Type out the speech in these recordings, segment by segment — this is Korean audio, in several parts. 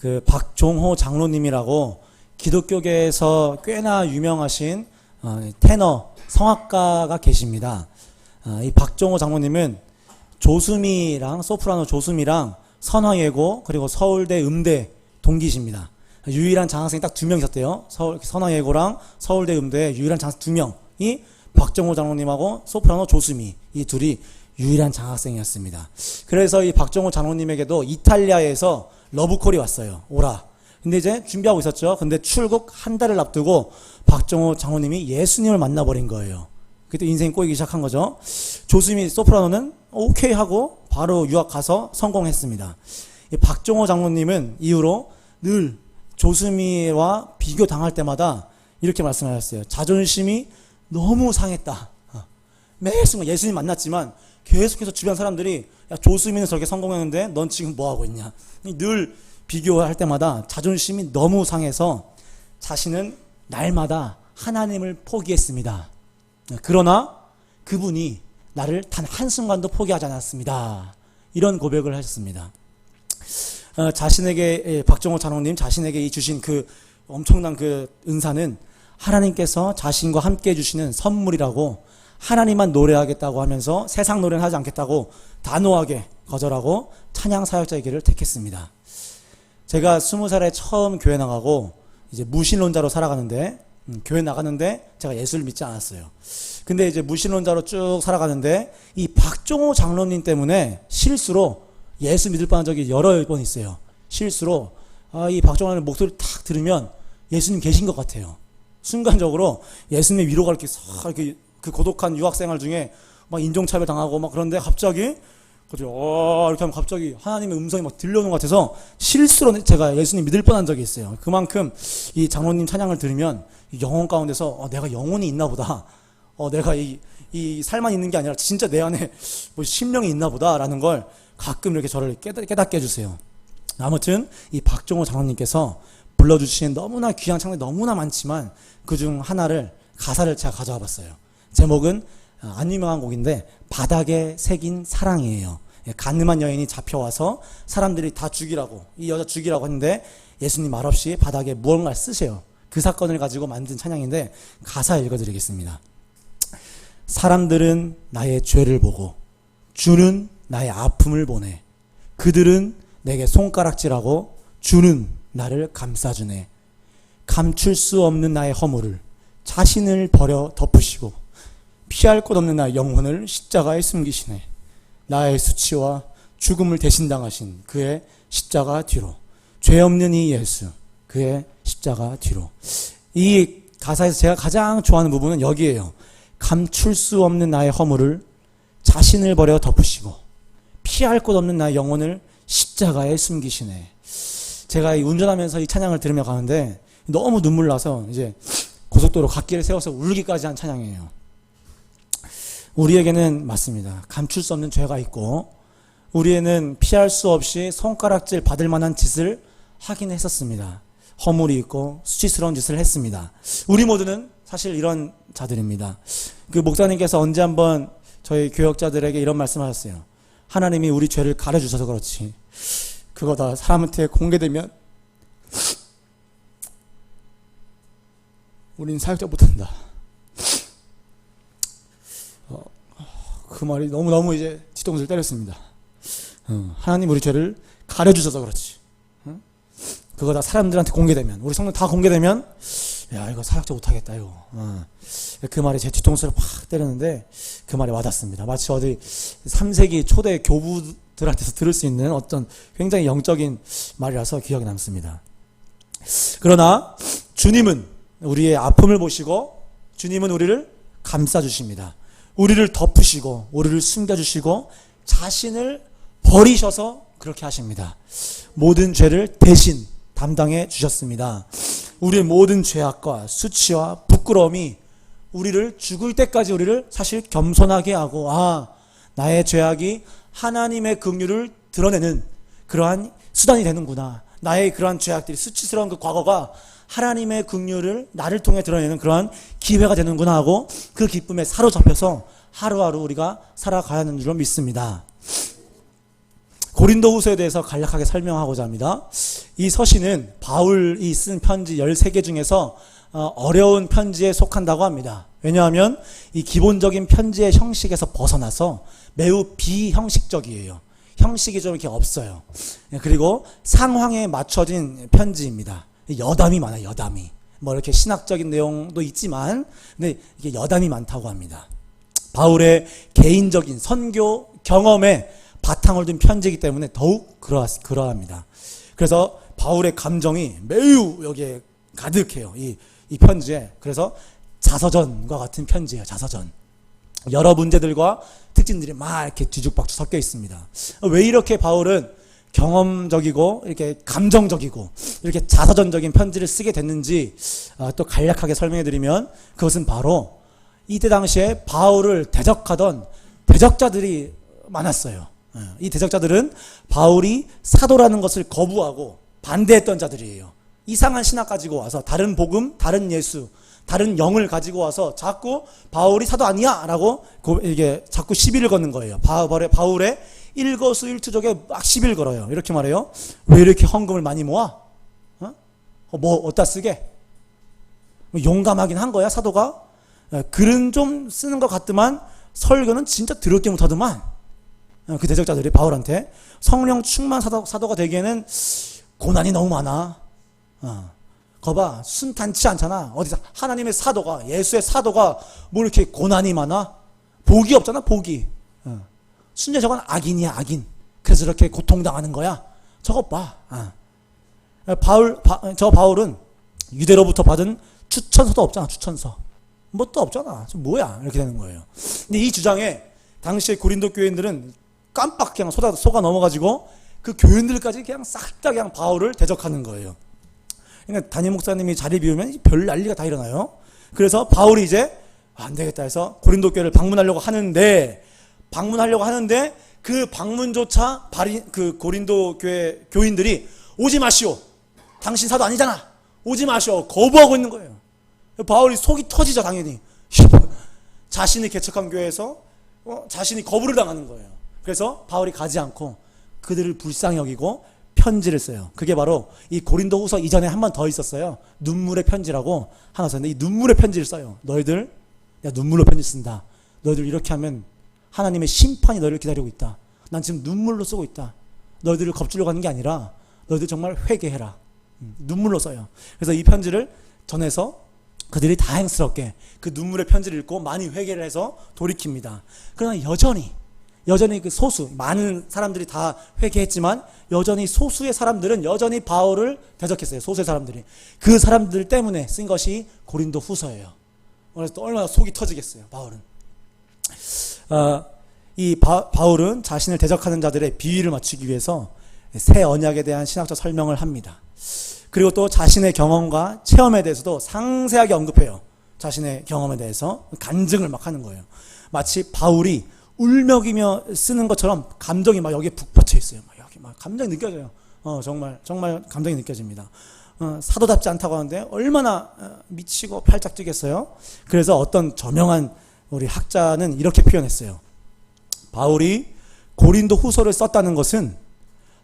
그 박종호 장로님이라고 기독교계에서 꽤나 유명하신 테너 성악가가 계십니다. 이 박종호 장로님은 조수미랑 소프라노 조수미랑 선화예고 그리고 서울대 음대 동기십니다. 유일한 장학생이 딱 2명 있었대요. 선화예고랑 서울대 음대 유일한 장학생 2명이 박종호 장로님하고 소프라노 조수미, 이 둘이 유일한 장학생이었습니다. 그래서 이 박종호 장로님에게도 이탈리아에서 러브콜이 왔어요. 오라. 근데 이제 준비하고 있었죠. 근데 출국 한 달을 앞두고 박종호 장로님이 예수님을 만나버린 거예요. 그때 인생이 꼬이기 시작한 거죠. 조수미 소프라노는 오케이 하고 바로 유학 가서 성공했습니다. 이 박종호 장로님은 이후로 늘 조수미와 비교당할 때마다 이렇게 말씀하셨어요. 자존심이 너무 상했다. 매 순간 예수님 만났지만 계속해서 주변 사람들이 야, 조수미는 저렇게 성공했는데 넌 지금 뭐하고 있냐. 늘 비교할 때마다 자존심이 너무 상해서 자신은 날마다 하나님을 포기했습니다. 그러나 그분이 나를 단 한순간도 포기하지 않았습니다. 이런 고백을 하셨습니다. 자신에게, 박종호 장로님 자신에게 주신 그 엄청난 그 은사는 하나님께서 자신과 함께 해주시는 선물이라고, 하나님만 노래하겠다고 하면서 세상 노래는 하지 않겠다고 단호하게 거절하고 찬양 사역자의 길을 택했습니다. 제가 20살에 처음 교회 나가고 이제 무신론자로 살아가는데, 교회 나갔는데 제가 예수를 믿지 않았어요. 근데 이제 무신론자로 쭉 살아가는데 이 박종호 장로님 때문에 실수로 예수 믿을 뻔한 적이 여러 번 있어요. 실수로 이 박종호 장로님 목소리를 탁 들으면 예수님 계신 것 같아요. 순간적으로 예수님의 위로가 이렇게 싹 이렇게 그 고독한 유학생활 중에 막 인종차별 당하고 막 그런데 갑자기 이렇게 하면 갑자기 하나님의 음성이 막 들려오는 것 같아서 실수로 제가 예수님 믿을 뻔한 적이 있어요. 그만큼 이 장로님 찬양을 들으면 영혼 가운데서 내가 영혼이 있나 보다. 내가 이 살만 있는 게 아니라 진짜 내 안에 뭐 심령이 있나 보다라는 걸 가끔 이렇게 저를 깨닫게 해주세요. 아무튼 이 박종호 장로님께서 불러주신 너무나 귀한 찬양이 너무나 많지만 그중 하나를 가사를 제가 가져와 봤어요. 제목은 안 유명한 곡인데 바닥에 새긴 사랑이에요. 가늠한 여인이 잡혀와서 사람들이 다 죽이라고, 이 여자 죽이라고 했는데 예수님 말없이 바닥에 무언가를 쓰세요. 그 사건을 가지고 만든 찬양인데 가사 읽어드리겠습니다. 사람들은 나의 죄를 보고 주는 나의 아픔을 보네. 그들은 내게 손가락질하고 주는 나를 감싸주네. 감출 수 없는 나의 허물을 자신을 버려 덮으시고 피할 곳 없는 나의 영혼을 십자가에 숨기시네. 나의 수치와 죽음을 대신당하신 그의 십자가 뒤로, 죄 없는 이 예수 그의 십자가 뒤로. 이 가사에서 제가 가장 좋아하는 부분은 여기에요. 감출 수 없는 나의 허물을 자신을 버려 덮으시고 피할 곳 없는 나의 영혼을 십자가에 숨기시네. 제가 운전하면서 이 찬양을 들으며 가는데 너무 눈물 나서 이제 고속도로 갓길을 세워서 울기까지 한 찬양이에요. 우리에게는 맞습니다. 감출 수 없는 죄가 있고 우리에는 피할 수 없이 손가락질 받을 만한 짓을 하긴 했었습니다. 허물이 있고 수치스러운 짓을 했습니다. 우리 모두는 사실 이런 자들입니다. 그 목사님께서 언제 한번 저희 교역자들에게 이런 말씀을 하셨어요. 하나님이 우리 죄를 가려주셔서 그렇지 그거 다 사람한테 공개되면 우린 사역자 못한다. 그 말이 너무너무 이제 뒤통수를 때렸습니다. 하나님 우리 죄를 가려주셔서 그렇지. 그거 다 사람들한테 공개되면, 우리 성도 다 공개되면, 야, 이거 사역자 못하겠다, 이거. 그 말이 제 뒤통수를 팍 때렸는데, 그 말이 와닿습니다. 마치 어디 3세기 초대 교부들한테서 들을 수 있는 어떤 굉장히 영적인 말이라서 기억에 남습니다. 그러나, 주님은 우리의 아픔을 보시고, 주님은 우리를 감싸주십니다. 우리를 덮으시고 우리를 숨겨주시고 자신을 버리셔서 그렇게 하십니다. 모든 죄를 대신 담당해 주셨습니다. 우리의 모든 죄악과 수치와 부끄러움이 우리를 죽을 때까지 우리를 사실 겸손하게 하고 나의 죄악이 하나님의 긍휼을 드러내는 그러한 수단이 되는구나. 나의 그러한 죄악들이 수치스러운 그 과거가 하나님의 긍휼을 나를 통해 드러내는 그러한 기회가 되는구나 하고 그 기쁨에 사로잡혀서 하루하루 우리가 살아가야 하는 줄로 믿습니다. 고린도후서에 대해서 간략하게 설명하고자 합니다. 이 서신은 바울이 쓴 편지 13개 중에서 어려운 편지에 속한다고 합니다. 왜냐하면 이 기본적인 편지의 형식에서 벗어나서 매우 비형식적이에요. 형식이 좀 이렇게 없어요. 그리고 상황에 맞춰진 편지입니다. 여담이 많아요. 여담이. 뭐 이렇게 신학적인 내용도 있지만 근데 이게 여담이 많다고 합니다. 바울의 개인적인 선교 경험에 바탕을 둔 편지이기 때문에 더욱 그러합니다. 그래서 바울의 감정이 매우 여기에 가득해요. 이 편지에. 그래서 자서전과 같은 편지예요. 자서전. 여러 문제들과 특징들이 막 이렇게 뒤죽박죽 섞여 있습니다. 왜 이렇게 바울은 경험적이고 이렇게 감정적이고 이렇게 자서전적인 편지를 쓰게 됐는지 또 간략하게 설명해 드리면 그것은 바로 이때 당시에 바울을 대적하던 대적자들이 많았어요. 이 대적자들은 바울이 사도라는 것을 거부하고 반대했던 자들이에요. 이상한 신학 가지고 와서 다른 복음, 다른 예수, 다른 영을 가지고 와서 자꾸 바울이 사도 아니야 라고 이게 자꾸 시비를 거는 거예요. 바울의 일거수일투족에 막 시비를 걸어요. 이렇게 말해요. 왜 이렇게 헌금을 많이 모아? 뭐 어디다 쓰게? 용감하긴 한 거야 사도가? 글은 좀 쓰는 것 같더만 설교는 진짜 더럽게 못하더만. 그 대적자들이 바울한테 성령 충만 사도가 되기에는 고난이 너무 많아. 거봐 순탄치 않잖아. 어디서 하나님의 사도가 예수의 사도가 뭐 이렇게 고난이 많아? 복이 없잖아. 복이. 순전 저건 악인이야 악인. 그래서 이렇게 고통당하는 거야. 저거 봐. 바울은 유대로부터 받은 추천서도 없잖아. 추천서 뭐 또 없잖아. 뭐야 이렇게 되는 거예요. 근데 이 주장에 당시에 고린도 교인들은 깜빡 그냥 속아 넘어가지고 그 교인들까지 그냥 싹 다 그냥 바울을 대적하는 거예요. 그러니까 담임 목사님이 자리 비우면 별 난리가 다 일어나요. 그래서 바울이 이제 안 되겠다 해서 고린도 교회를 방문하려고 하는데 그 방문조차 그 고린도 교회 교인들이 오지 마시오. 당신 사도 아니잖아. 오지 마시오. 거부하고 있는 거예요. 바울이 속이 터지죠 당연히. 자신이 개척한 교회에서 자신이 거부를 당하는 거예요. 그래서 바울이 가지 않고 그들을 불쌍히 여기고 편지를 써요. 그게 바로 이 고린도후서 이전에 한 번 더 있었어요. 눈물의 편지라고 하나 썼는데 이 눈물의 편지를 써요. 너희들 내가 눈물로 편지 쓴다. 너희들 이렇게 하면 하나님의 심판이 너희를 기다리고 있다. 난 지금 눈물로 쓰고 있다. 너희들을 겁주려고 하는 게 아니라 너희들 정말 회개해라. 눈물로 써요. 그래서 이 편지를 전해서 그들이 다행스럽게 그 눈물의 편지를 읽고 많이 회개를 해서 돌이킵니다. 그러나 여전히 그 소수, 많은 사람들이 다 회개했지만 여전히 소수의 사람들은 여전히 바울을 대적했어요. 소수의 사람들이. 그 사람들 때문에 쓴 것이 고린도 후서예요. 그래서 또 얼마나 속이 터지겠어요. 바울은. 바울은 자신을 대적하는 자들의 비위를 맞추기 위해서 새 언약에 대한 신학적 설명을 합니다. 그리고 또 자신의 경험과 체험에 대해서도 상세하게 언급해요. 자신의 경험에 대해서 간증을 막 하는 거예요. 마치 바울이 울먹이며 쓰는 것처럼 감정이 막 여기에 북받쳐 있어요. 막 여기 막 감정이 느껴져요. 정말 감정이 느껴집니다. 사도답지 않다고 하는데 얼마나 미치고 팔짝 뛰겠어요. 그래서 어떤 저명한 우리 학자는 이렇게 표현했어요. 바울이 고린도 후서를 썼다는 것은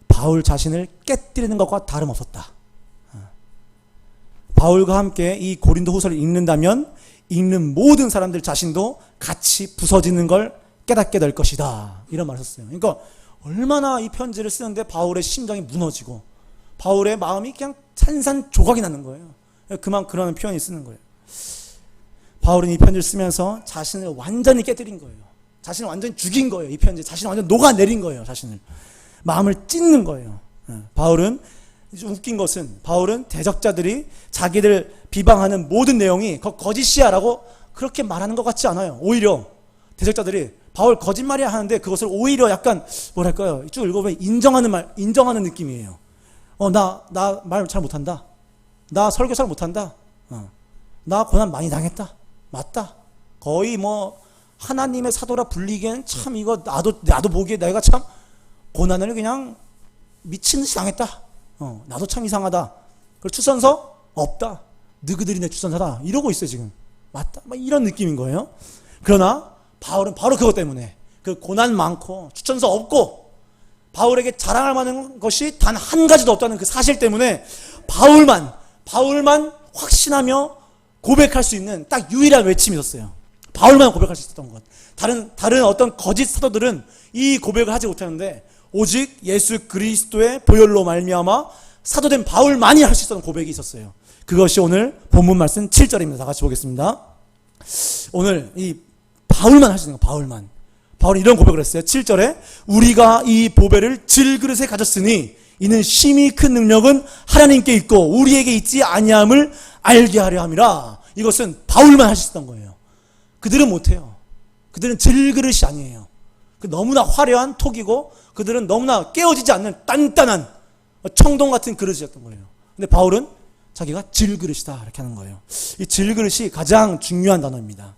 바울 자신을 깨뜨리는 것과 다름없었다. 바울과 함께 이 고린도 후서를 읽는다면 읽는 모든 사람들 자신도 같이 부서지는 걸 깨닫게 될 것이다. 이런 말을 썼어요. 그러니까 얼마나 이 편지를 쓰는데 바울의 심장이 무너지고 바울의 마음이 그냥 산산조각이 나는 거예요. 그런 표현이 쓰는 거예요. 바울은 이 편지를 쓰면서 자신을 완전히 깨뜨린 거예요. 자신을 완전히 죽인 거예요. 이 편지 자신을 완전히 녹아내린 거예요. 자신을. 마음을 찢는 거예요. 바울은 웃긴 것은 바울은 대적자들이 자기를 비방하는 모든 내용이 거짓이야 라고 그렇게 말하는 것 같지 않아요. 오히려 대적자들이 바울 거짓말이야 하는데 그것을 오히려 약간 뭐랄까요, 쭉 읽어보면 인정하는 느낌이에요. 나 말 잘 못한다. 나 설교 잘 못한다. 나 고난 많이 당했다. 맞다. 거의 뭐 하나님의 사도라 불리기엔 참 이거 나도 보기에 내가 참 고난을 그냥 미친 듯이 당했다. 나도 참 이상하다. 그리고 추천서 없다. 너희들이 내 추천서다. 이러고 있어요 지금. 맞다. 막 이런 느낌인 거예요. 그러나 바울은 바로 그것 때문에 그 고난 많고 추천서 없고 바울에게 자랑할 만한 것이 단 한 가지도 없다는 그 사실 때문에 바울만 확신하며 고백할 수 있는 딱 유일한 외침이 있었어요. 바울만 고백할 수 있었던 것. 다른 어떤 거짓 사도들은 이 고백을 하지 못하는데 오직 예수 그리스도의 보혈로 말미암아 사도된 바울만이 할 수 있었던 고백이 있었어요. 그것이 오늘 본문 말씀 7절입니다. 다 같이 보겠습니다. 오늘 이 바울만 할 수 있는 거, 바울만. 바울이 이런 고백을 했어요. 7절에 우리가 이 보배를 질그릇에 가졌으니 이는 심히 큰 능력은 하나님께 있고 우리에게 있지 아니함을 알게 하려 함이라. 이것은 바울만 할 수 있었던 거예요. 그들은 못해요. 그들은 질그릇이 아니에요. 너무나 화려한 톡이고 그들은 너무나 깨어지지 않는 단단한 청동 같은 그릇이었던 거예요. 근데 바울은 자기가 질그릇이다 이렇게 하는 거예요. 이 질그릇이 가장 중요한 단어입니다.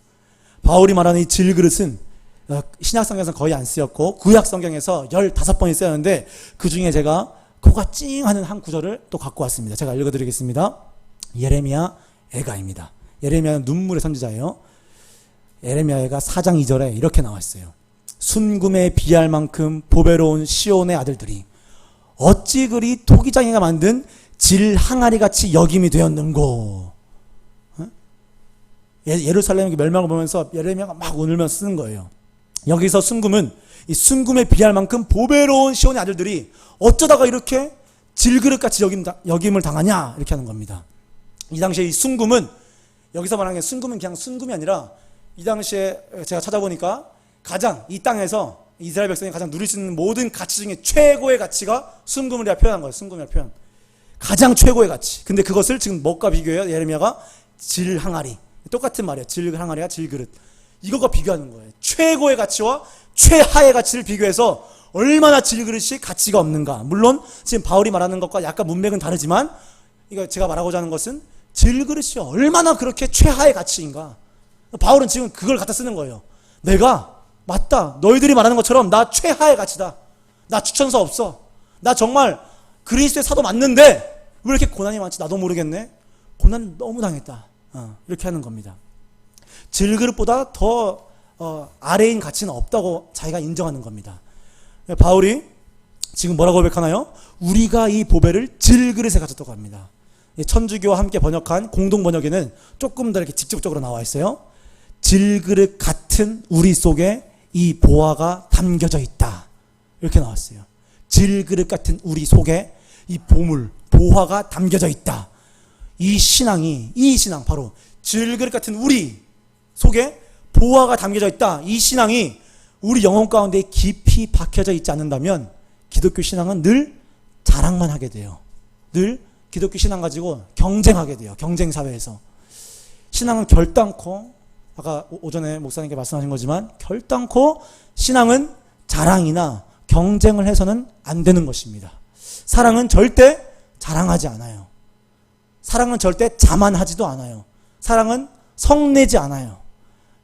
바울이 말하는 이 질그릇은 신약성경에서는 거의 안 쓰였고 구약성경에서 15번이 쓰였는데 그 중에 제가 코가 찡 하는 한 구절을 또 갖고 왔습니다. 제가 읽어드리겠습니다. 예레미야 애가입니다. 예레미야는 눈물의 선지자예요. 예레미야 애가 4장 2절에 이렇게 나와 있어요. 순금에 비할 만큼 보배로운 시온의 아들들이 어찌 그리 토기장이가 만든 질 항아리같이 여김이 되었는고. 예루살렘의 멸망을 보면서 예레미야가 막 울면서 쓰는 거예요. 여기서 순금은 이 순금에 비할 만큼 보배로운 시온의 아들들이 어쩌다가 이렇게 질그릇같이 여김을 당하냐 이렇게 하는 겁니다. 이 당시에 이 순금은 여기서 말하는 게 순금은 그냥 순금이 아니라 이 당시에 제가 찾아보니까 가장 이 땅에서 이스라엘 백성이 가장 누릴 수 있는 모든 가치 중에 최고의 가치가 순금이라 표현한 거예요. 순금이라 표현. 가장 최고의 가치. 근데 그것을 지금 뭐가 비교해요? 예레미야가 질항아리. 똑같은 말이에요. 질항아리와 질그릇. 이것과 비교하는 거예요. 최고의 가치와 최하의 가치를 비교해서 얼마나 질그릇이 가치가 없는가. 물론 지금 바울이 말하는 것과 약간 문맥은 다르지만 이거 제가 말하고자 하는 것은 질그릇이 얼마나 그렇게 최하의 가치인가. 바울은 지금 그걸 갖다 쓰는 거예요. 내가 맞다. 너희들이 말하는 것처럼 나 최하의 가치다. 나 추천서 없어. 나 정말 그리스도의 사도 맞는데 왜 이렇게 고난이 많지? 나도 모르겠네. 고난 너무 당했다. 이렇게 하는 겁니다. 질그릇보다 더 아래인 가치는 없다고 자기가 인정하는 겁니다. 바울이 지금 뭐라고 고백하나요? 우리가 이 보배를 질그릇에 가졌다고 합니다. 천주교와 함께 번역한 공동 번역에는 조금 더 이렇게 직접적으로 나와 있어요. 질그릇 같은 우리 속에 이 보화가 담겨져 있다. 이렇게 나왔어요. 질그릇 같은 우리 속에 이 보물, 보화가 담겨져 있다. 이 신앙, 바로 질그릇 같은 우리 속에 보화가 담겨져 있다. 이 신앙이 우리 영혼 가운데 깊이 박혀져 있지 않는다면 기독교 신앙은 늘 자랑만 하게 돼요. 늘 기독교 신앙 가지고 경쟁하게 돼요. 경쟁 사회에서. 신앙은 결단코, 아까 오전에 목사님께 말씀하신 거지만 결단코 신앙은 자랑이나 경쟁을 해서는 안 되는 것입니다. 사랑은 절대 자랑하지 않아요. 사랑은 절대 자만하지도 않아요. 사랑은 성내지 않아요.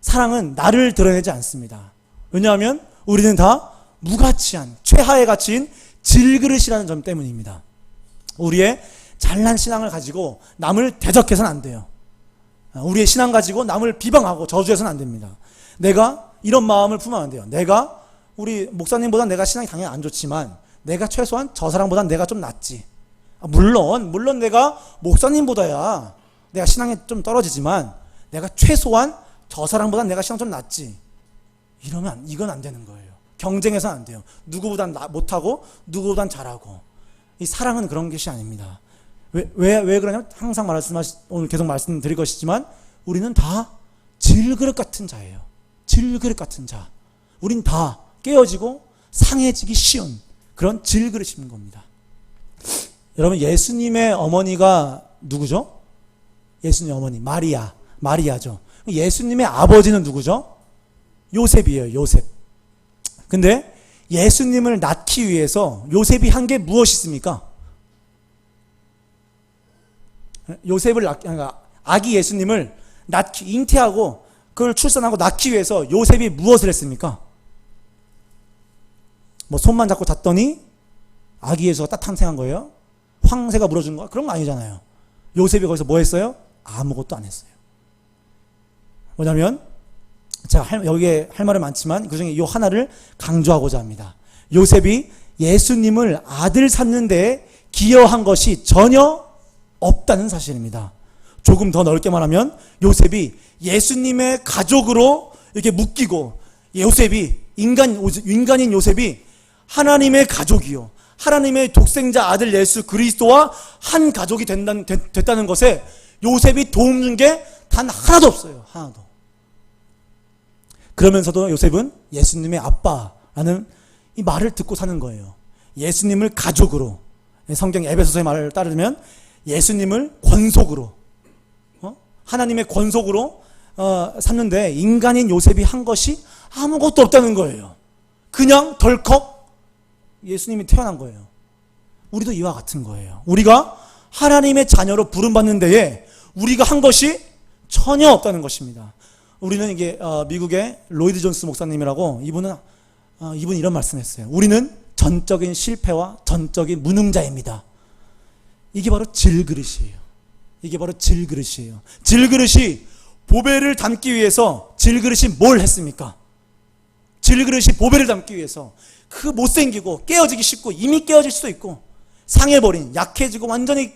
사랑은 나를 드러내지 않습니다. 왜냐하면 우리는 다 무가치한 최하의 가치인 질그릇이라는 점 때문입니다. 우리의 잘난 신앙을 가지고 남을 대적해서는 안 돼요. 우리의 신앙 가지고 남을 비방하고 저주해서는 안 됩니다. 내가 이런 마음을 품으면 안 돼요. 내가 우리 목사님보다 내가 신앙이 당연히 안 좋지만 내가 최소한 저 사람보다는 내가 좀 낫지. 물론 내가 목사님보다야 내가 신앙이 좀 떨어지지만 내가 최소한 저 사람보다는 내가 신앙 좀 낫지. 이건 안 되는 거예요. 경쟁해서는 안 돼요. 누구보단 못하고 누구보단 잘하고. 이 사랑은 그런 것이 아닙니다. 왜 그러냐면 항상 오늘 계속 말씀드릴 것이지만 우리는 다 질그릇 같은 자예요. 질그릇 같은 자. 우린 다 깨어지고 상해지기 쉬운 그런 질그릇인 겁니다. 여러분, 예수님의 어머니가 누구죠? 예수님 어머니 마리아죠. 예수님의 아버지는 누구죠? 요셉이에요. 요셉. 근데 예수님을 낳기 위해서 요셉이 한 게 무엇이 있습니까? 그러니까 아기 예수님을 잉태하고 그걸 출산하고 낳기 위해서 요셉이 무엇을 했습니까? 손만 잡고 잤더니 아기 예수가 딱 탄생한 거예요? 황새가 물어준 거? 그런 거 아니잖아요. 요셉이 거기서 뭐 했어요? 아무것도 안 했어요. 뭐냐면 제가 여기에 할 말은 많지만 그 중에 이 하나를 강조하고자 합니다. 요셉이 예수님을 아들 삼는 데 기여한 것이 전혀 없다는 사실입니다. 조금 더 넓게 말하면 요셉이 예수님의 가족으로 이렇게 묶이고, 요셉이 인간인 요셉이 하나님의 가족이요, 하나님의 독생자 아들 예수 그리스도와 한 가족이 됐다는 것에 요셉이 도움 준 게 단 하나도 없어요. 하나도. 그러면서도 요셉은 예수님의 아빠라는 이 말을 듣고 사는 거예요. 예수님을 가족으로, 성경 에베소서의 말을 따르면 예수님을 권속으로, 하나님의 권속으로 샀는데, 인간인 요셉이 한 것이 아무것도 없다는 거예요. 그냥 덜컥 예수님이 태어난 거예요. 우리도 이와 같은 거예요. 우리가 하나님의 자녀로 부름받는 데에 우리가 한 것이 전혀 없다는 것입니다. 우리는 이게 미국의 로이드 존스 목사님이라고, 이분 이런 말씀했어요. 우리는 전적인 실패와 전적인 무능자입니다. 이게 바로 질그릇이에요. 이게 바로 질그릇이에요. 질그릇이 보배를 담기 위해서 질그릇이 뭘 했습니까? 질그릇이 보배를 담기 위해서 그 못생기고 깨어지기 쉽고, 이미 깨어질 수도 있고 상해버린, 약해지고 완전히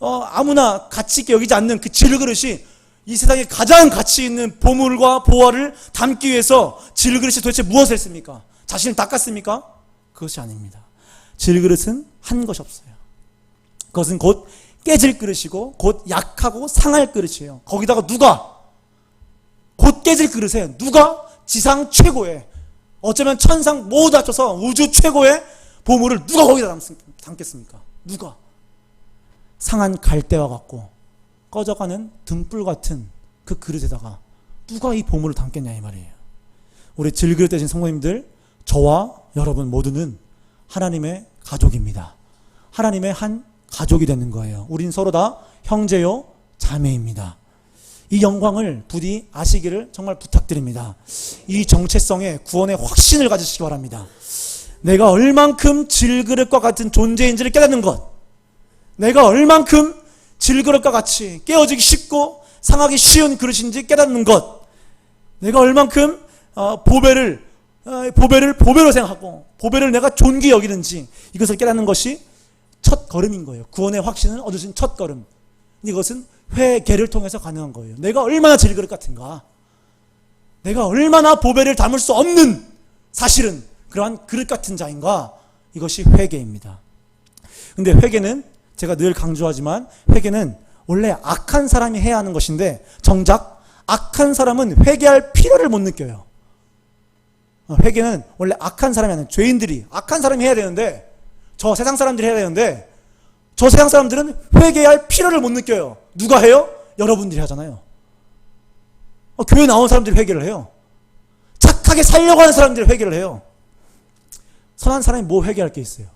아무나 가치 있게 여기지 않는 그 질그릇이 이 세상에 가장 가치 있는 보물과 보화를 담기 위해서 질그릇이 도대체 무엇을 했습니까? 자신을 닦았습니까? 그것이 아닙니다. 질그릇은 한 것이 없어요. 그것은 곧 깨질 그릇이고 곧 약하고 상할 그릇이에요. 거기다가 누가, 곧 깨질 그릇에 누가 지상 최고의, 어쩌면 천상 모두 합쳐서 우주 최고의 보물을 누가 거기다 담겠습니까? 누가? 상한 갈대와 같고 꺼져가는 등불 같은 그 그릇에다가 누가 이 보물을 담겠냐, 이 말이에요. 우리 질그릇 되신 성도님들, 저와 여러분 모두는 하나님의 가족입니다. 하나님의 한 가족이 되는 거예요. 우린 서로 다 형제요 자매입니다. 이 영광을 부디 아시기를 정말 부탁드립니다. 이 정체성에 구원의 확신을 가지시기 바랍니다. 내가 얼만큼 질그릇과 같은 존재인지를 깨닫는 것, 내가 얼만큼 질그릇과 같이 깨어지기 쉽고 상하기 쉬운 그릇인지 깨닫는 것, 내가 얼만큼 보배를 보배로 생각하고 보배를 내가 존귀 여기는지, 이것을 깨닫는 것이 첫 걸음인 거예요. 구원의 확신을 얻으신 첫 걸음. 이것은 회개를 통해서 가능한 거예요. 내가 얼마나 질그릇 같은가, 내가 얼마나 보배를 담을 수 없는, 사실은 그러한 그릇 같은 자인가, 이것이 회개입니다. 근데 회개는 제가 늘 강조하지만, 회개는 원래 악한 사람이 해야 하는 것인데 정작 악한 사람은 회개할 필요를 못 느껴요. 회개는 원래 악한 사람이 하는, 죄인들이, 악한 사람이 해야 되는데, 저 세상 사람들이 해야 되는데, 저 세상 사람들은 회개할 필요를 못 느껴요. 누가 해요? 여러분들이 하잖아요. 교회 나온 사람들이 회개를 해요. 착하게 살려고 하는 사람들이 회개를 해요. 선한 사람이 뭐 회개할 게 있어요?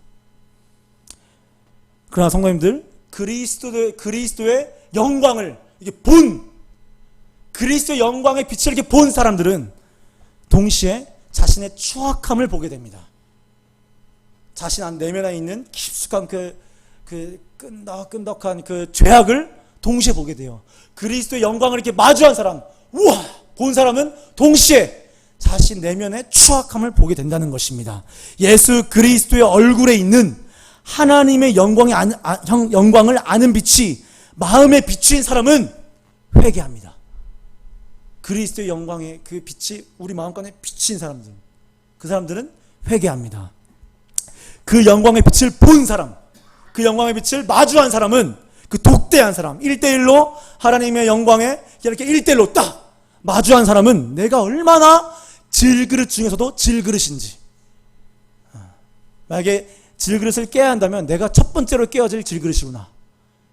그러나 성도님들, 그리스도의 영광을 이렇게 본, 그리스도의 영광의 빛을 이렇게 본 사람들은 동시에 자신의 추악함을 보게 됩니다. 자신 안 내면에 있는 깊숙한 그 끈덕끈덕한 그 죄악을 동시에 보게 돼요. 그리스도의 영광을 이렇게 마주한 사람, 우와! 본 사람은 동시에 자신 내면의 추악함을 보게 된다는 것입니다. 예수 그리스도의 얼굴에 있는 하나님의 영광을 아는 빛이 마음에 비추인 사람은 회개합니다. 그리스도의 영광의 그 빛이 우리 마음간에 비친 사람들, 그 사람들은 회개합니다. 그 영광의 빛을 본 사람, 그 영광의 빛을 마주한 사람은, 그 독대한 사람, 1대1로 하나님의 영광에 이렇게 1대1로 딱 마주한 사람은 내가 얼마나 질그릇 중에서도 질그릇인지, 만약에 질그릇을 깨야 한다면 내가 첫 번째로 깨어질 질그릇이구나,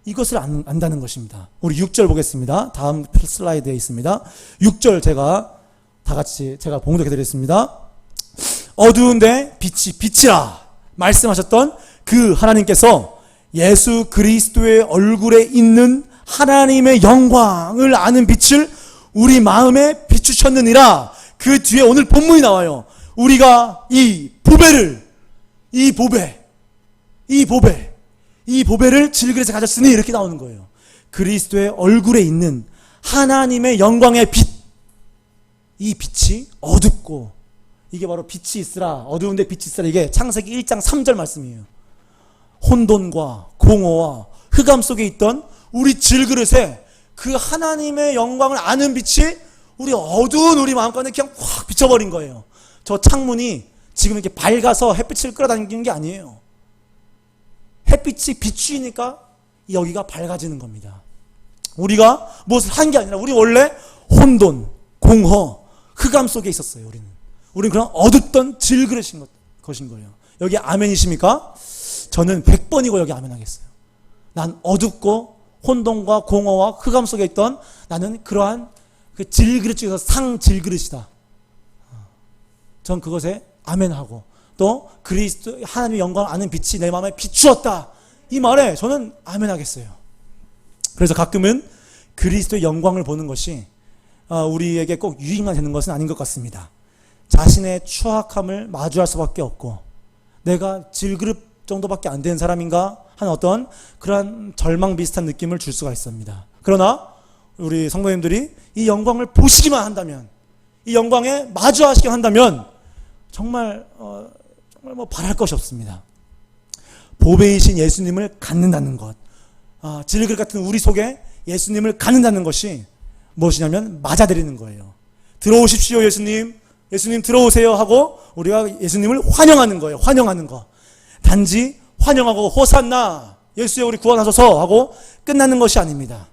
이것을 안다는 것입니다. 우리 6절 보겠습니다. 다음 슬라이드에 있습니다. 6절 제가 봉독해 드리겠습니다. 어두운데 빛이라 말씀하셨던 그 하나님께서 예수 그리스도의 얼굴에 있는 하나님의 영광을 아는 빛을 우리 마음에 비추셨느니라. 그 뒤에 오늘 본문이 나와요. 우리가 이 보배를 질그릇에 가졌으니, 이렇게 나오는 거예요. 그리스도의 얼굴에 있는 하나님의 영광의 빛, 이 빛이 어둡고 이게 바로 빛이 있으라, 어두운데 빛이 있으라. 이게 창세기 1장 3절 말씀이에요. 혼돈과 공허와 흑암 속에 있던 우리 질그릇에 그 하나님의 영광을 아는 빛이 우리 어두운 우리 마음 가운데 그냥 확 비춰버린 거예요. 저 창문이 지금 이렇게 밝아서 햇빛을 끌어당기는 게 아니에요. 햇빛이 비추니까 여기가 밝아지는 겁니다. 우리가 무엇을 한 게 아니라 우리 원래 혼돈, 공허, 흑암 속에 있었어요. 우리는 그런 어둡던 질그릇인 것인 거예요. 여기 아멘이십니까? 저는 100번이고 여기 아멘 하겠어요. 난 어둡고 혼돈과 공허와 흑암 속에 있던 나는 그러한 그 질그릇 중에서 상질그릇이다. 전 그것에 아멘하고 또 그리스도 하나님의 영광을 아는 빛이 내 마음에 비추었다. 이 말에 저는 아멘하겠어요. 그래서 가끔은 그리스도의 영광을 보는 것이 우리에게 꼭 유익만 되는 것은 아닌 것 같습니다. 자신의 추악함을 마주할 수밖에 없고 내가 질그릇 정도밖에 안 되는 사람인가 하는 어떤 그러한 절망 비슷한 느낌을 줄 수가 있습니다. 그러나 우리 성도님들이 이 영광을 보시기만 한다면, 이 영광에 마주하시게 한다면 정말 뭐 바랄 것이 없습니다. 보배이신 예수님을 갖는다는 것, 질그릇 같은 우리 속에 예수님을 갖는다는 것이 무엇이냐면 맞아들이는 거예요. 들어오십시오 예수님, 예수님 들어오세요 하고 우리가 예수님을 환영하는 거예요. 환영하는 거. 단지 환영하고 호산나 예수여 우리 구원하소서 하고 끝나는 것이 아닙니다.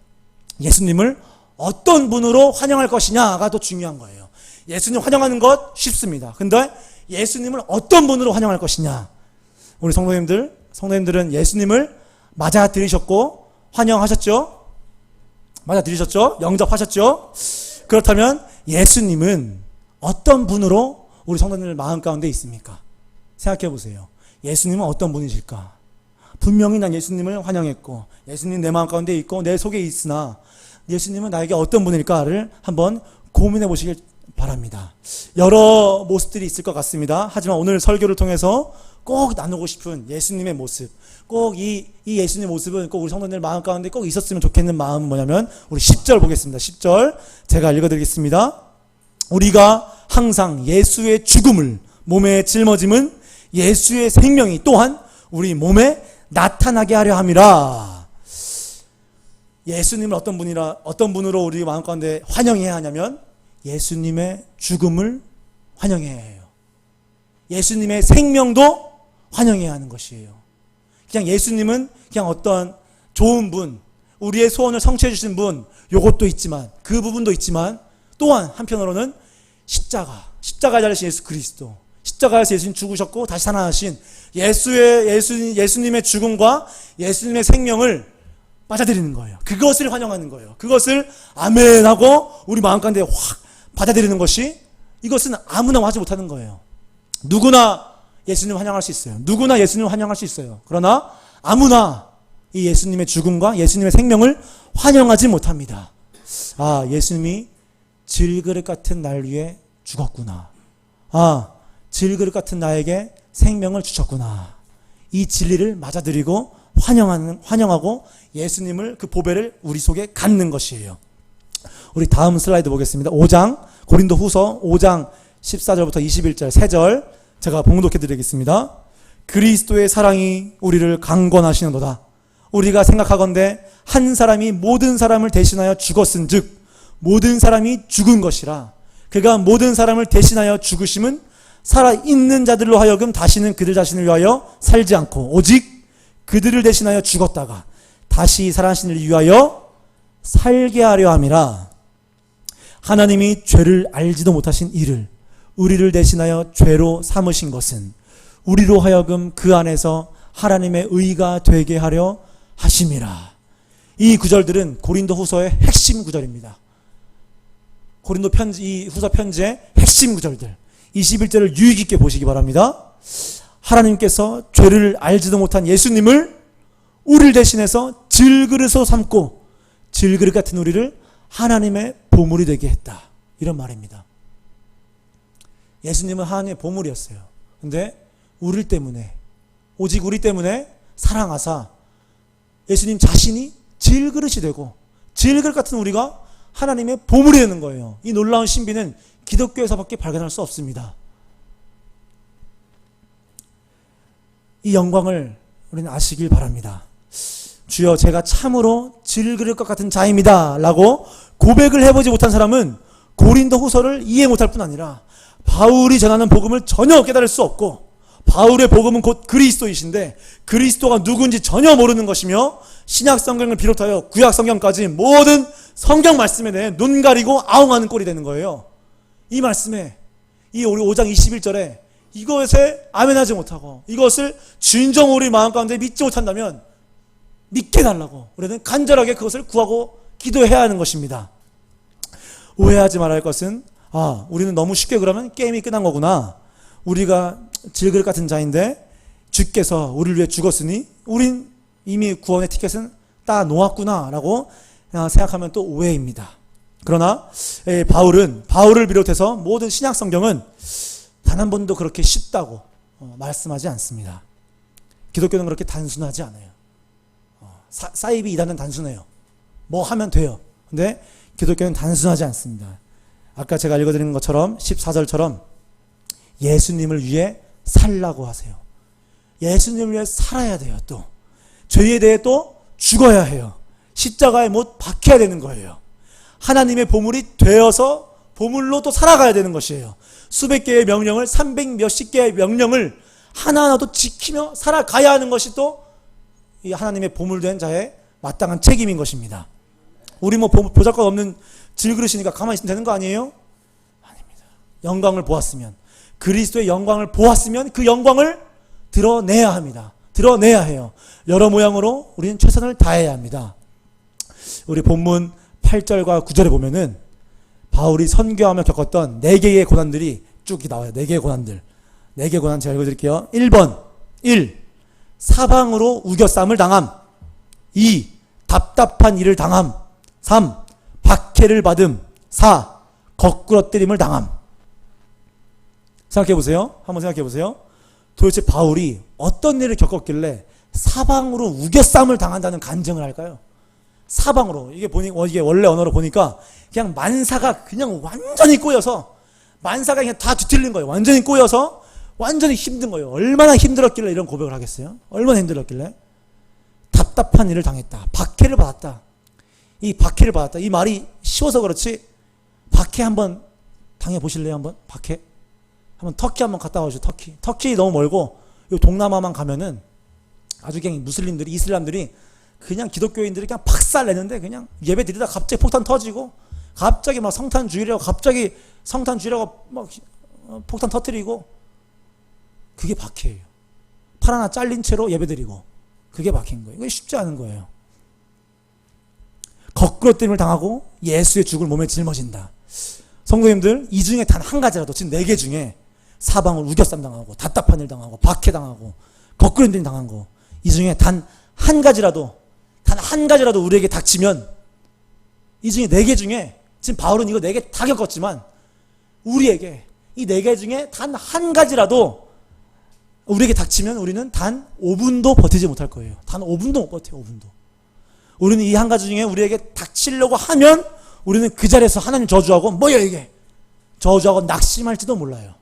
예수님을 어떤 분으로 환영할 것이냐가 더 중요한 거예요. 예수님 환영하는 것 쉽습니다. 근데 예수님을 어떤 분으로 환영할 것이냐. 우리 성도님들은 예수님을 맞아들이셨고 환영하셨죠? 맞아들이셨죠? 영접하셨죠? 그렇다면 예수님은 어떤 분으로 우리 성도님들 마음 가운데 있습니까? 생각해 보세요. 예수님은 어떤 분이실까? 분명히 난 예수님을 환영했고 예수님 내 마음 가운데 있고 내 속에 있으나 예수님은 나에게 어떤 분일까를 한번 고민해 보시길 바랍니다. 여러 모습들이 있을 것 같습니다. 하지만 오늘 설교를 통해서 꼭 나누고 싶은 예수님의 모습, 꼭 이 예수님의 모습은 꼭 우리 성도님들 마음 가운데 꼭 있었으면 좋겠는 마음은 뭐냐면 우리 10절 보겠습니다. 10절 제가 읽어드리겠습니다. 우리가 항상 예수의 죽음을 몸에 짊어짐은 예수의 생명이 또한 우리 몸에 나타나게 하려 함이라. 예수님을 어떤 분으로 우리 마음 가운데 환영해야 하냐면 예수님의 죽음을 환영해야 해요. 예수님의 생명도 환영해야 하는 것이에요. 그냥 예수님은 그냥 어떤 좋은 분, 우리의 소원을 성취해 주신 분, 요것도 있지만 그 부분도 있지만 또한 한편으로는 십자가에 달리신 예수 그리스도, 십자가에서 예수님 죽으셨고 다시 살아나신 예수님의 죽음과 예수님의 생명을 맞아들이는 거예요. 그것을 환영하는 거예요. 그것을 아멘하고 우리 마음 가운데 확 받아들이는 것이, 이것은 아무나 하지 못하는 거예요. 누구나 예수님 환영할 수 있어요. 누구나 예수님 환영할 수 있어요. 그러나 아무나 이 예수님의 죽음과 예수님의 생명을 환영하지 못합니다. 예수님이 질그릇 같은 날 위에 죽었구나. 질그릇 같은 나에게 생명을 주셨구나. 이 진리를 맞아들이고 환영하고 예수님을 그 보배를 우리 속에 갖는 것이에요. 우리 다음 슬라이드 보겠습니다. 5장 고린도 후서 5장 14절부터 21절 3절 제가 봉독해 드리겠습니다. 그리스도의 사랑이 우리를 강권하시는도다. 우리가 생각하건대 한 사람이 모든 사람을 대신하여 죽었은즉 모든 사람이 죽은 것이라. 그가 모든 사람을 대신하여 죽으심은 살아있는 자들로 하여금 다시는 그들 자신을 위하여 살지 않고 오직 그들을 대신하여 죽었다가 다시 살아나신 이를 위하여 살게 하려 함이라. 하나님이 죄를 알지도 못하신 이를 우리를 대신하여 죄로 삼으신 것은 우리로 하여금 그 안에서 하나님의 의가 되게 하려 하심이라. 이 구절들은 고린도 후서의 핵심 구절입니다. 고린도 편지, 이 후서 편지의 핵심 구절들. 21절을 유의 깊게 보시기 바랍니다. 하나님께서 죄를 알지도 못한 예수님을 우리를 대신해서 질그릇으로 삼고 질그릇 같은 우리를 하나님의 보물이 되게 했다. 이런 말입니다. 예수님은 하나님의 보물이었어요. 근데 우리 때문에, 오직 우리 때문에 사랑하사 예수님 자신이 질그릇이 되고 질그릇 같은 우리가 하나님의 보물이 되는 거예요. 이 놀라운 신비는 기독교에서밖에 발견할 수 없습니다. 이 영광을 우리는 아시길 바랍니다. 주여, 제가 참으로 질그릴 것 같은 자입니다 라고 고백을 해보지 못한 사람은 고린도 후서를 이해 못할 뿐 아니라 바울이 전하는 복음을 전혀 깨달을 수 없고, 바울의 복음은 곧 그리스도이신데 그리스도가 누군지 전혀 모르는 것이며, 신약 성경을 비롯하여 구약 성경까지 모든 성경 말씀에 대해 눈 가리고 아웅하는 꼴이 되는 거예요. 이 말씀에, 이 우리 5장 21절에 이것에 아멘하지 못하고 이것을 진정 우리 마음 가운데 믿지 못한다면 믿게 달라고 우리는 간절하게 그것을 구하고 기도해야 하는 것입니다. 오해하지 말아야 할 것은, 우리는 너무 쉽게 그러면 게임이 끝난 거구나, 우리가 질그릇 같은 자인데 주께서 우리를 위해 죽었으니 우린 이미 구원의 티켓은 따 놓았구나 라고 생각하면 또 오해입니다. 그러나 바울을 비롯해서 모든 신약 성경은 단 한 번도 그렇게 쉽다고 말씀하지 않습니다. 기독교는 그렇게 단순하지 않아요. 사이비 이단은 단순해요. 뭐 하면 돼요. 근데 기독교는 단순하지 않습니다. 아까 제가 읽어드린 것처럼 14절처럼 예수님을 위해 살라고 하세요. 예수님을 위해 살아야 돼요. 또 죄에 대해 또 죽어야 해요. 십자가에 못 박혀야 되는 거예요. 하나님의 보물이 되어서 보물로 또 살아가야 되는 것이에요. 수백 개의 명령을, 300 몇십 개의 명령을 하나하나도 지키며 살아가야 하는 것이 또 이 하나님의 보물된 자의 마땅한 책임인 것입니다. 우리 뭐 보잘것 없는 질그릇이니까 가만히 있으면 되는 거 아니에요? 아닙니다. 영광을 보았으면, 그리스도의 영광을 보았으면 그 영광을 드러내야 합니다. 드러내야 해요. 여러 모양으로 우리는 최선을 다해야 합니다. 우리 본문 8절과 9절에 보면은 바울이 선교하며 겪었던 4개의 고난들이 쭉 나와요. 4개의 고난들. 4개의 고난 제가 읽어드릴게요. 1번 1. 사방으로 우겨쌈을 당함. 2. 답답한 일을 당함. 3. 박해를 받음. 4. 거꾸러뜨림을 당함. 생각해보세요. 한번 생각해보세요. 도대체 바울이 어떤 일을 겪었길래 사방으로 우겨쌈을 당한다는 간증을 할까요? 사방으로. 이게 원래 언어로 보니까 그냥 만사가 그냥 완전히 꼬여서, 만사가 그냥 다 뒤틀린 거예요. 완전히 꼬여서 완전히 힘든 거예요. 얼마나 힘들었길래 이런 고백을 하겠어요? 얼마나 힘들었길래? 답답한 일을 당했다. 박해를 받았다. 이 박해를 받았다. 이 말이 쉬워서 그렇지, 박해 한번 당해보실래요? 한번? 박해? 한번 터키 한번 갔다 와주세요. 터키 너무 멀고, 요 동남아만 가면은 아주 그냥 무슬림들이, 이슬람들이 그냥 기독교인들이 그냥 박살 내는데, 그냥 예배 드리다 갑자기 폭탄 터지고, 갑자기 막 성탄주의라고 막 폭탄 터뜨리고, 그게 박해예요. 팔 하나 잘린 채로 예배 드리고, 그게 박해인 거예요. 이거 쉽지 않은 거예요. 거꾸러뜨림을 당하고 예수의 죽을 몸에 짊어진다. 성도님들, 이 중에 단 한 가지라도, 지금 4개 중에 사방을 우겨쌈 당하고, 답답한 일 당하고, 박해 당하고, 거꾸러뜨림 당한 거, 이 중에 단 한 가지라도 우리에게 닥치면, 이 중에 4개 중에, 지금 바울은 이거 4개 다 겪었지만, 우리에게 이 4개 중에 단 한 가지라도 우리에게 닥치면 우리는 단 5분도 버티지 못할 거예요. 단 5분도 못 버텨요. 5분도. 우리는 이 한 가지 중에 우리에게 닥치려고 하면 우리는 그 자리에서 하나님 저주하고, 뭐야 이게, 저주하고 낙심할지도 몰라요.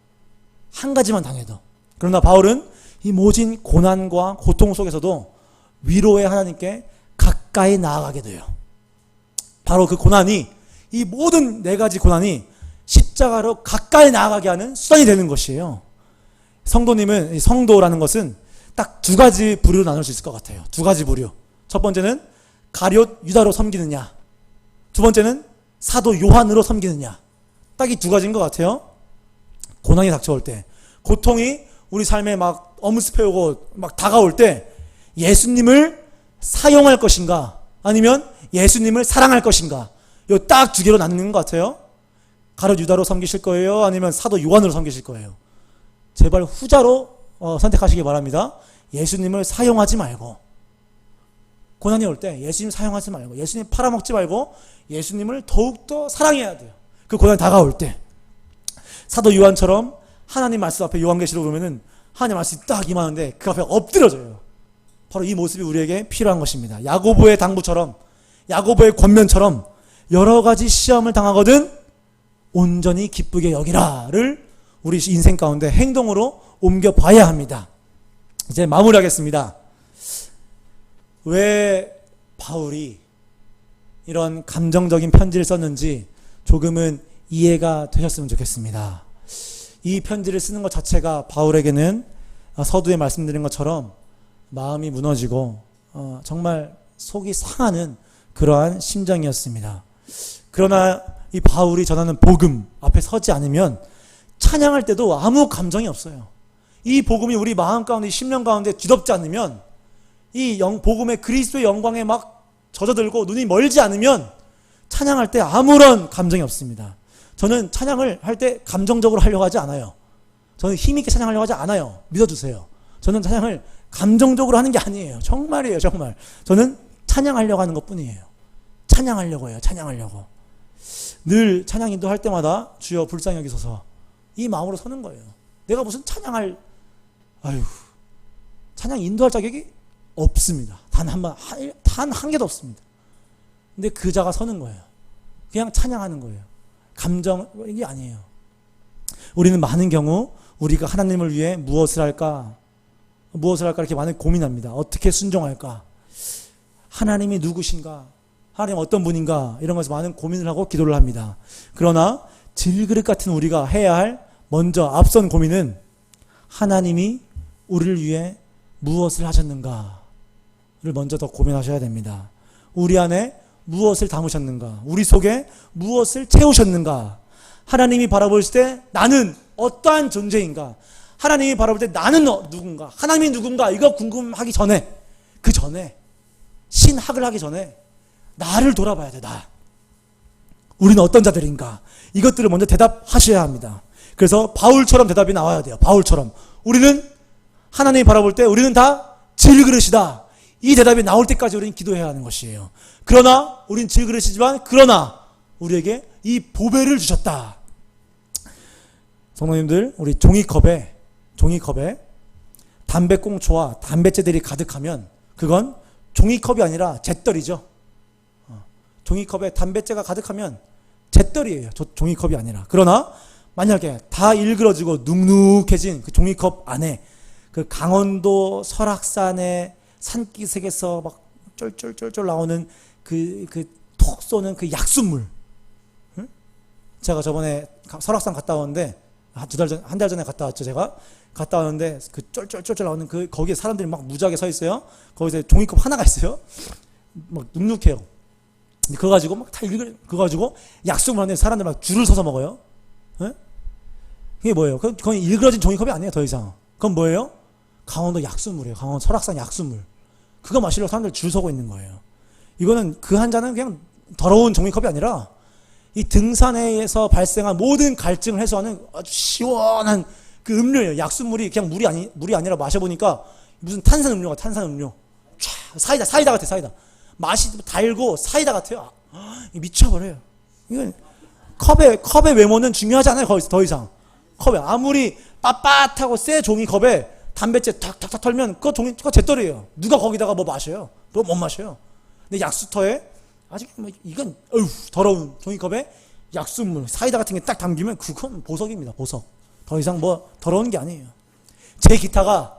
한 가지만 당해도. 그러나 바울은 이 모진 고난과 고통 속에서도 위로의 하나님께 가까이 나아가게 돼요. 바로 그 고난이, 이 모든 4가지 고난이 십자가로 가까이 나아가게 하는 수단이 되는 것이에요. 성도님은, 성도라는 것은 딱 2가지 부류로 나눌 수 있을 것 같아요. 2가지 부류. 첫 번째는 가룟 유다로 섬기느냐, 두 번째는 사도 요한으로 섬기느냐. 딱 이 2가지인 것 같아요. 고난이 닥쳐올 때, 고통이 우리 삶에 막 엄습해오고 막 다가올 때, 예수님을 사용할 것인가, 아니면 예수님을 사랑할 것인가, 요 딱 2개로 나누는 것 같아요. 가룟 유다로 섬기실 거예요? 아니면 사도 요한으로 섬기실 거예요? 제발 후자로 선택하시기 바랍니다. 예수님을 사용하지 말고, 고난이 올 때 예수님 사용하지 말고, 예수님 팔아먹지 말고 예수님을 더욱더 사랑해야 돼요. 그 고난이 다가올 때 사도 요한처럼 하나님 말씀 앞에, 요한계시록 보면은 하나님 말씀이 딱 임하는데 그 앞에 엎드려져요. 바로 이 모습이 우리에게 필요한 것입니다. 야고보의 당부처럼, 야고보의 권면처럼 여러 가지 시험을 당하거든 온전히 기쁘게 여기라를 우리 인생 가운데 행동으로 옮겨봐야 합니다. 이제 마무리하겠습니다. 왜 바울이 이런 감정적인 편지를 썼는지 조금은 이해가 되셨으면 좋겠습니다. 이 편지를 쓰는 것 자체가 바울에게는 서두에 말씀드린 것처럼 마음이 무너지고 정말 속이 상하는 그러한 심정이었습니다. 그러나 이 바울이 전하는 복음 앞에 서지 않으면 찬양할 때도 아무 감정이 없어요. 이 복음이 우리 마음 가운데, 심령 가운데 뒤덮지 않으면, 이 복음의 그리스도의 영광에 막 젖어들고 눈이 멀지 않으면 찬양할 때 아무런 감정이 없습니다. 저는 찬양을 할 때 감정적으로 하려고 하지 않아요. 저는 힘있게 찬양하려고 하지 않아요. 믿어주세요. 저는 찬양을 감정적으로 하는 게 아니에요. 정말이에요, 정말. 저는 찬양하려고 하는 것 뿐이에요. 찬양하려고 해요, 찬양하려고. 늘 찬양 인도할 때마다 주여 불쌍히 여기소서, 이 마음으로 서는 거예요. 내가 무슨 찬양 인도할 자격이 없습니다. 단 한 개도 없습니다. 근데 그 자가 서는 거예요. 그냥 찬양하는 거예요. 감정이 아니에요. 우리는 많은 경우 우리가 하나님을 위해 무엇을 할까 이렇게 많이 고민합니다. 어떻게 순종할까? 하나님이 누구신가? 하나님 어떤 분인가? 이런 것에서 많은 고민을 하고 기도를 합니다. 그러나 질그릇 같은 우리가 해야 할 먼저 앞선 고민은 하나님이 우리를 위해 무엇을 하셨는가를 먼저 더 고민하셔야 됩니다. 우리 안에 무엇을 담으셨는가? 우리 속에 무엇을 채우셨는가? 하나님이 바라보실 때 나는 어떠한 존재인가? 하나님이 바라볼 때 나는 누군가? 하나님이 누군가? 이거 궁금하기 전에, 그 전에, 신학을 하기 전에 나를 돌아봐야 돼. 우리는 어떤 자들인가? 이것들을 먼저 대답하셔야 합니다. 그래서 바울처럼 대답이 나와야 돼요. 바울처럼. 우리는 하나님이 바라볼 때 우리는 다 질그릇이다. 이 대답이 나올 때까지 우리는 기도해야 하는 것이에요. 그러나 우리는 질그릇이지만 그러나 우리에게 이 보배를 주셨다. 성도님들, 우리 종이컵에 담배꽁초와 담배째들이 가득하면 그건 종이컵이 아니라 잿더리죠. 종이컵에 담배째가 가득하면 잿더리예요. 종이컵이 아니라. 그러나 만약에 다 일그러지고 눅눅해진 그 종이컵 안에 그 강원도 설악산의 산기슭에서 막 쫄쫄쫄쫄 나오는 그 톡 쏘는 그 약수물. 응? 제가 저번에 설악산 갔다 왔는데 한 달 전에 갔다 왔죠. 제가 갔다 왔는데 그 쫄쫄쫄쫄 나오는 거기에 사람들이 막 무지하게 서 있어요. 거기서 종이컵 하나가 있어요. 막 눅눅해요. 그거 가지고 막 다 그거 가지고 약수물 안에 사람들 막 줄을 서서 먹어요. 응? 그게 뭐예요? 그건 일그러진 종이컵이 아니에요. 더 이상. 그건 뭐예요? 강원도 약수물이에요. 강원도 설악산 약수물. 그거 마시려고 사람들 줄 서고 있는 거예요. 이거는 그 한 잔은 그냥 더러운 종이컵이 아니라 이 등산에서 발생한 모든 갈증을 해소하는 아주 시원한 그 음료예요. 약수물이 그냥 물이 아니라 마셔보니까 무슨 탄산음료. 사이다 같아, 사이다. 맛이 달고 사이다 같아요. 미쳐버려요. 이건 컵의 외모는 중요하지 않아요. 거기서 더 이상. 컵에 아무리 빳빳하고 새 종이컵에 담배째 탁탁탁 털면 그거 잿더리예요. 누가 거기다가 뭐 마셔요? 그거 못 마셔요. 근데 약수터에 아직 이건 더러운 종이컵에 약수물, 사이다 같은 게 딱 담기면 그건 보석입니다. 보석. 더 이상 뭐 더러운 게 아니에요. 제 기타가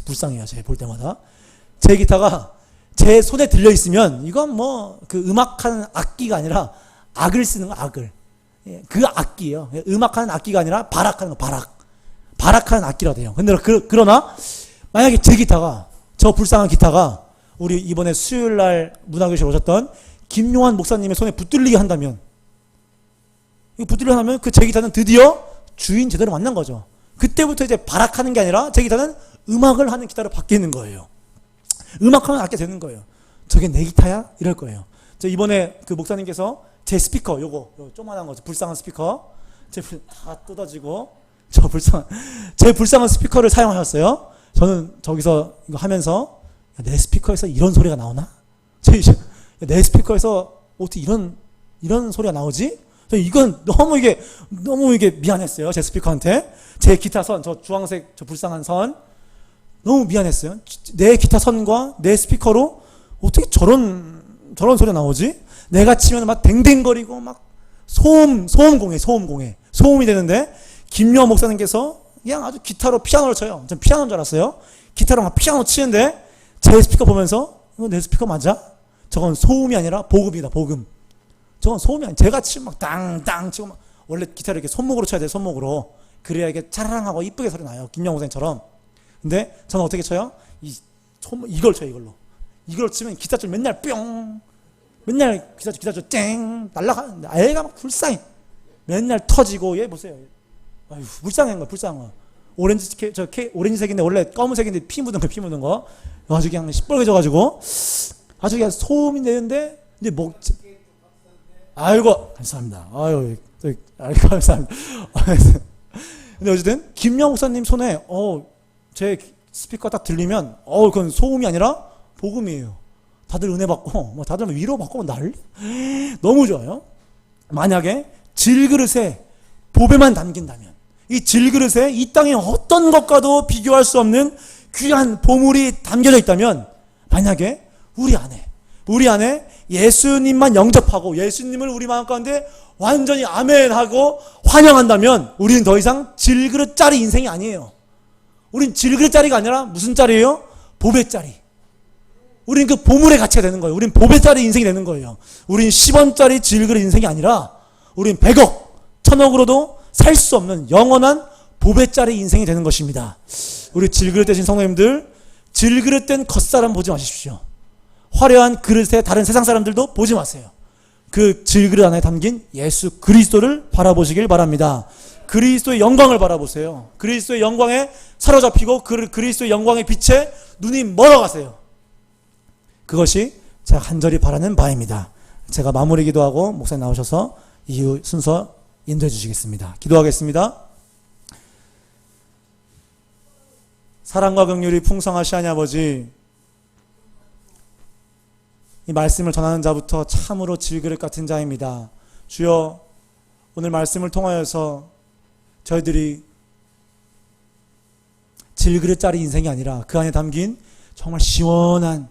불쌍해요. 제가 볼 때마다 제 기타가 제 손에 들려 있으면 이건 뭐 그 음악하는 악기가 아니라 악을 쓰는 거, 악을. 그 악기예요. 음악하는 악기가 아니라 발악하는 거, 발악하는 악기라 돼요. 근데 그러나 만약에 저 불쌍한 기타가 우리 이번에 수요일 날 문화교실 오셨던 김용환 목사님의 손에 붙들리게 한다면, 그 제 기타는 드디어 주인 제대로 만난 거죠. 그때부터 이제 발악하는 게 아니라 제 기타는 음악을 하는 기타로 바뀌는 거예요. 음악하는 악기가 되는 거예요. 저게 내 기타야? 이럴 거예요. 저 이번에 그 목사님께서 제 스피커, 요거 조그만한 거, 불쌍한 스피커, 다 뜯어지고, 제 불쌍한 스피커를 사용하셨어요. 저는 저기서 이거 하면서, 내 스피커에서 이런 소리가 나오나? 내 스피커에서 어떻게 이런 소리가 나오지? 이건 너무 이게 미안했어요. 제 스피커한테. 제 기타 선, 저 주황색, 저 불쌍한 선. 너무 미안했어요. 내 기타 선과 내 스피커로 어떻게 저런 소리가 나오지? 내가 치면 막 댕댕거리고 막 소음이 되는데, 김여원 목사님께서 그냥 아주 기타로 피아노를 쳐요. 전 피아노인 줄 알았어요. 기타로 막 피아노 치는데 제 스피커 보면서 이거 내 스피커 맞아? 저건 소음이 아니라 복음이다. 복음. 저건 소음이 아니야. 제가 치면 막 땅땅 치고 막 원래 기타를 이렇게 손목으로 쳐야 돼. 손목으로. 그래야 이게 차라랑하고 이쁘게 소리 나요. 김영호 선생처럼. 근데 저는 어떻게 쳐요? 이걸 쳐요. 이걸로. 이걸 치면 기타줄 맨날 뿅. 맨날 기타줄 땡 날라가는데 애가 막 불쌍해. 맨날 터지고 얘 보세요. 아유 불쌍한 거야. 불쌍한 거. 오렌지색인데 원래 검은색인데 피 묻은 거. 아주 그냥 시뻘개져가지고 아주 그냥 소음이 내는데 근데 아이고 감사합니다. 아유 감사합니다. 근데 어쨌든 김영호 목사님 손에 제 스피커 딱 들리면 그건 소음이 아니라 복음이에요. 다들 은혜 받고 다들 위로 받고 난리. 너무 좋아요. 만약에 질그릇에 보배만 담긴다면 이 질그릇에 이 땅의 어떤 것과도 비교할 수 없는 귀한 보물이 담겨져 있다면 만약에 우리 안에 예수님만 영접하고 예수님을 우리 마음 가운데 완전히 아멘하고 환영한다면 우리는 더 이상 질그릇짜리 인생이 아니에요. 우린 질그릇짜리가 아니라 무슨 짜리예요? 보배짜리. 우린 그 보물의 가치가 되는 거예요. 우린 보배짜리 인생이 되는 거예요. 우린 10원짜리 질그릇 인생이 아니라 우린 100억, 1000억으로도 살 수 없는 영원한 보배짜리 인생이 되는 것입니다. 우리 질그릇 되신 성도님들, 질그릇된 겉사람 보지 마십시오. 화려한 그릇에 다른 세상 사람들도 보지 마세요. 그 질그릇 안에 담긴 예수 그리스도를 바라보시길 바랍니다. 그리스도의 영광을 바라보세요. 그리스도의 영광에 사로잡히고 그리스도의 영광의 빛에 눈이 멀어가세요. 그것이 제가 간절히 바라는 바입니다. 제가 마무리 기도하고 목사님 나오셔서 이후 순서 인도해 주시겠습니다. 기도하겠습니다. 사랑과 긍휼이 풍성하시하니 아버지, 이 말씀을 전하는 자부터 참으로 질그릇 같은 자입니다. 주여, 오늘 말씀을 통하여서 저희들이 질그릇짜리 인생이 아니라 그 안에 담긴 정말 시원한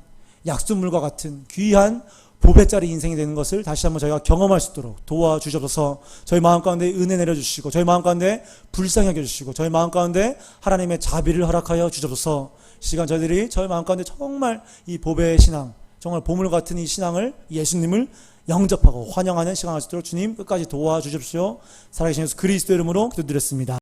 약수물과 같은 귀한 보배짜리 인생이 되는 것을 다시 한번 저희가 경험할 수 있도록 도와주셔서 저희 마음 가운데 은혜 내려주시고 저희 마음 가운데 불쌍히 여겨주시고 저희 마음 가운데 하나님의 자비를 허락하여 주셔서 시간 저희들이 저희 마음 가운데 정말 이 보배의 신앙, 정말 보물 같은 이 신앙을, 예수님을 영접하고 환영하는 시간을 할 수 있도록 주님 끝까지 도와주십시오. 살아계신 예수 그리스도 이름으로 기도드렸습니다.